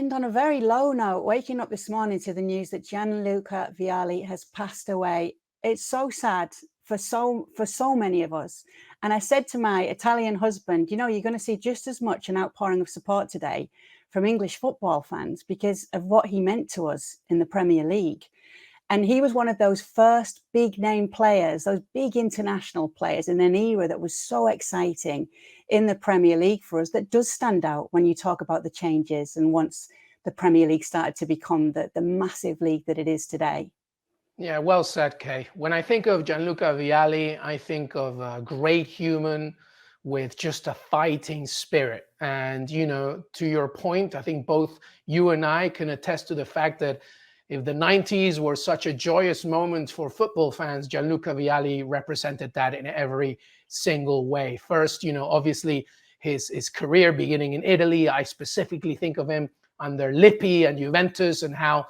end on a very low note, waking up this morning to the news that Gianluca Vialli has passed away. It's so sad for so many of us. And I said to my Italian husband, you're going to see just as much an outpouring of support today from English football fans because of what he meant to us in the Premier League. And he was one of those first big name players, those big international players in an era that was so exciting in the Premier League for us, that does stand out when you talk about the changes and once the Premier League started to become the massive league that it is today. Yeah, well said, Kay. When I think of Gianluca Vialli, I think of a great human with just a fighting spirit. And, to your point, I think both you and I can attest to the fact that if the 90s were such a joyous moment for football fans, Gianluca Vialli represented that in every single way. First, obviously his career beginning in Italy. I specifically think of him under Lippi and Juventus and how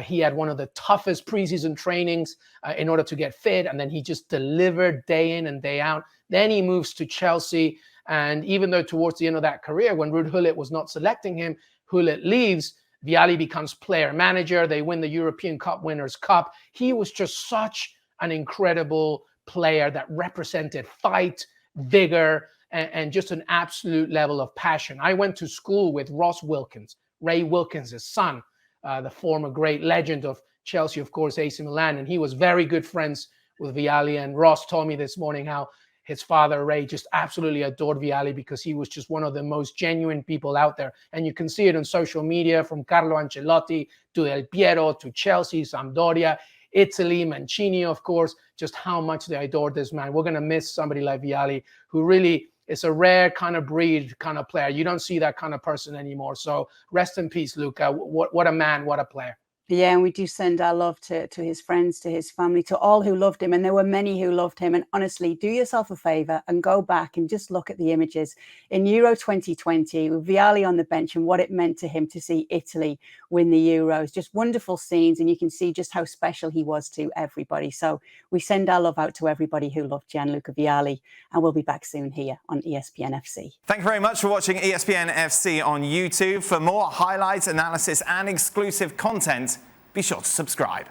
he had one of the toughest preseason trainings in order to get fit. And then he just delivered day in and day out. Then he moves to Chelsea. And even though towards the end of that career, when Ruud Gullit was not selecting him, Gullit leaves, Vialli becomes player manager. They win the European Cup Winners' Cup. He was just such an incredible player that represented fight, vigor, and just an absolute level of passion. I went to school with Ross Wilkins, Ray Wilkins' son, the former great legend of Chelsea, of course, AC Milan. And he was very good friends with Vialli. And Ross told me this morning how his father, Ray, just absolutely adored Vialli because he was just one of the most genuine people out there. And you can see it on social media, from Carlo Ancelotti to Del Piero to Chelsea, Sampdoria, Italy, Mancini, of course, just how much they adored this man. We're going to miss somebody like Vialli, who really is a rare kind of breed kind of player. You don't see that kind of person anymore. So rest in peace, Luca. What a man, what a player. Yeah, and we do send our love to his friends, to his family, to all who loved him. And there were many who loved him. And honestly, do yourself a favor and go back and just look at the images in Euro 2020 with Vialli on the bench and what it meant to him to see Italy win the Euros. Just wonderful scenes. And you can see just how special he was to everybody. So we send our love out to everybody who loved Gianluca Vialli. And we'll be back soon here on ESPN FC. Thank you very much for watching ESPN FC on YouTube. For more highlights, analysis and exclusive content, be sure to subscribe.